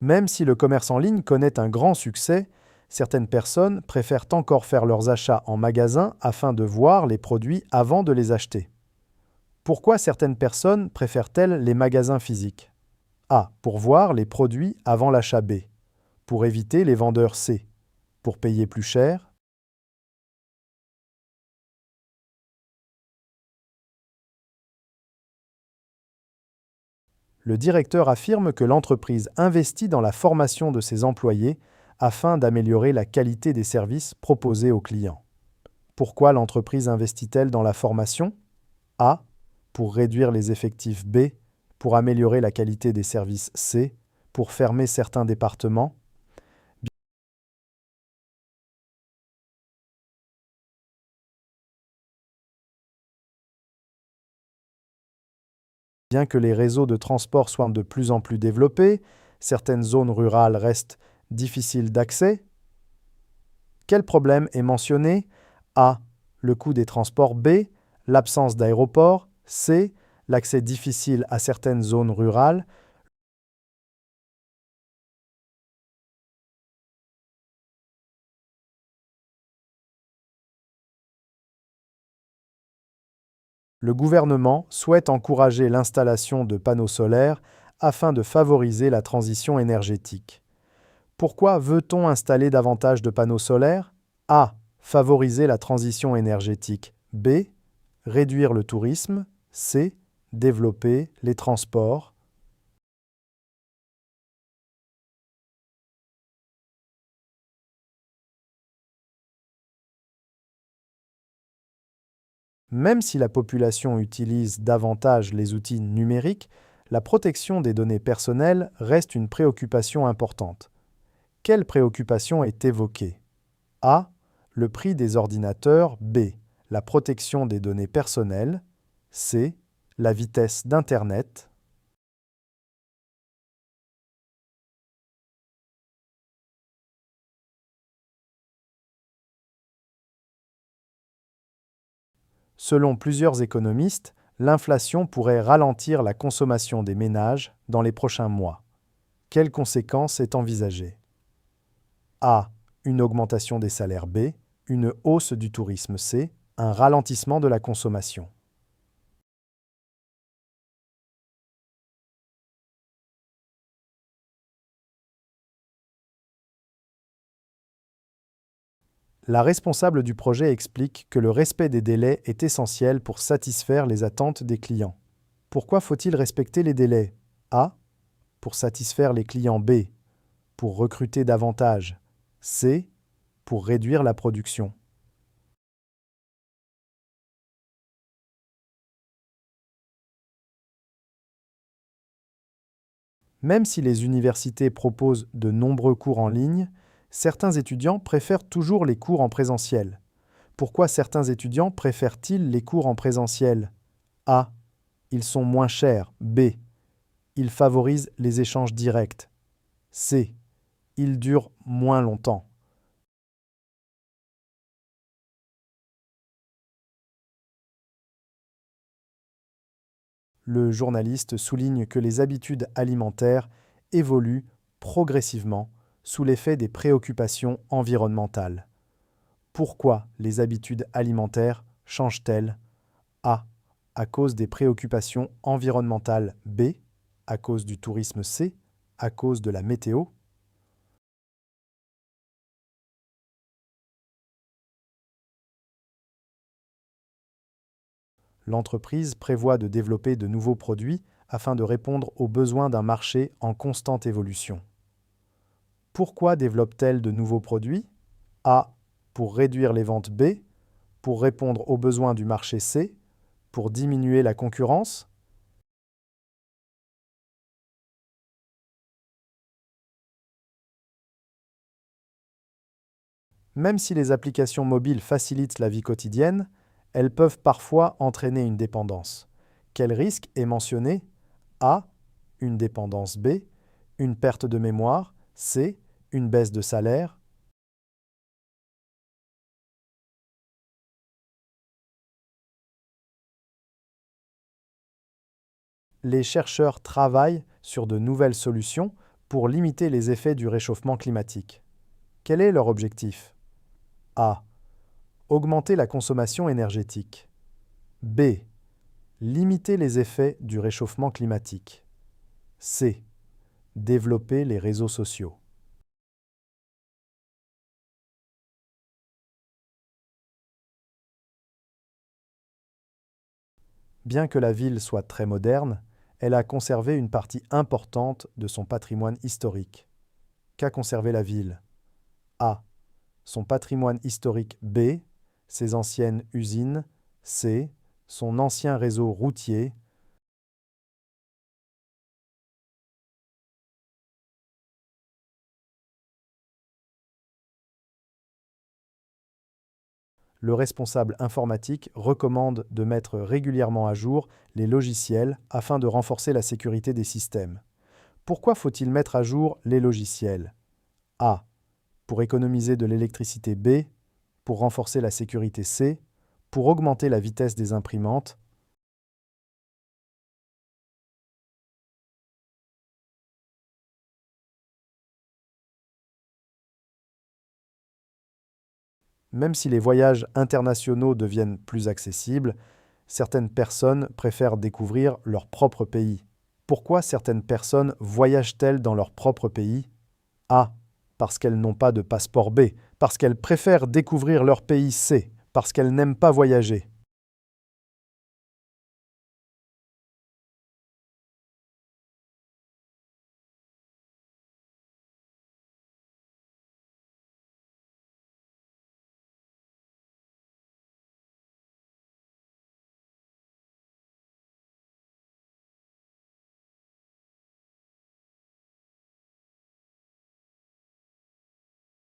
Même si le commerce en ligne connaît un grand succès, certaines personnes préfèrent encore faire leurs achats en magasin afin de voir les produits avant de les acheter. Pourquoi certaines personnes préfèrent-elles les magasins physiques? A. Pour voir les produits avant l'achat. B. Pour éviter les vendeurs. C. Pour payer plus cher. Le directeur affirme que l'entreprise investit dans la formation de ses employés afin d'améliorer la qualité des services proposés aux clients. Pourquoi l'entreprise investit-elle dans la formation? A. Pour réduire les effectifs. B. Pour améliorer la qualité des services. C. Pour fermer certains départements. Bien que les réseaux de transport soient de plus en plus développés, certaines zones rurales restent difficiles d'accès. Quel problème est mentionné? A. Le coût des transports. B. L'absence d'aéroports. C. L'accès difficile à certaines zones rurales. Le gouvernement souhaite encourager l'installation de panneaux solaires afin de favoriser la transition énergétique. Pourquoi veut-on installer davantage de panneaux solaires? A. Favoriser la transition énergétique. B. Réduire le tourisme. C. Développer les transports. Même si la population utilise davantage les outils numériques, la protection des données personnelles reste une préoccupation importante. Quelle préoccupation est évoquée? A. Le prix des ordinateurs. B. La protection des données personnelles. C. La vitesse d'Internet. Selon plusieurs économistes, l'inflation pourrait ralentir la consommation des ménages dans les prochains mois. Quelle conséquence est envisagée? A. Une augmentation des salaires. B. Une hausse du tourisme. C. Un ralentissement de la consommation. La responsable du projet explique que le respect des délais est essentiel pour satisfaire les attentes des clients. Pourquoi faut-il respecter les délais? A. Pour satisfaire les clients. B. Pour recruter davantage. C. Pour réduire la production. Même si les universités proposent de nombreux cours en ligne, certains étudiants préfèrent toujours les cours en présentiel. Pourquoi certains étudiants préfèrent-ils les cours en présentiel? A. Ils sont moins chers. B. Ils favorisent les échanges directs. C. Ils durent moins longtemps. Le journaliste souligne que les habitudes alimentaires évoluent progressivement sous l'effet des préoccupations environnementales. Pourquoi les habitudes alimentaires changent-elles? A. À cause des préoccupations environnementales. B. À cause du tourisme. C. À cause de la météo. L'entreprise prévoit de développer de nouveaux produits afin de répondre aux besoins d'un marché en constante évolution. Pourquoi développe-t-elle de nouveaux produits? A. Pour réduire les ventes. B. Pour répondre aux besoins du marché. C. Pour diminuer la concurrence. Même si les applications mobiles facilitent la vie quotidienne, elles peuvent parfois entraîner une dépendance. Quel risque est mentionné? A. Une dépendance. B. Une perte de mémoire. C. Une baisse de salaire. Les chercheurs travaillent sur de nouvelles solutions pour limiter les effets du réchauffement climatique. Quel est leur objectif? A. Augmenter la consommation énergétique. B. Limiter les effets du réchauffement climatique. C. Développer les réseaux sociaux. Bien que la ville soit très moderne, elle a conservé une partie importante de son patrimoine historique. Qu'a conservé la ville? A. Son patrimoine historique. B. Ses anciennes usines. C. Son ancien réseau routier. Le responsable informatique recommande de mettre régulièrement à jour les logiciels afin de renforcer la sécurité des systèmes. Pourquoi faut-il mettre à jour les logiciels? A. Pour économiser de l'électricité. B. Pour renforcer la sécurité. C. Pour augmenter la vitesse des imprimantes. Même si les voyages internationaux deviennent plus accessibles, certaines personnes préfèrent découvrir leur propre pays. Pourquoi certaines personnes voyagent-elles dans leur propre pays? A. Parce qu'elles n'ont pas de passeport. B. Parce qu'elles préfèrent découvrir leur pays. C. Parce qu'elles n'aiment pas voyager.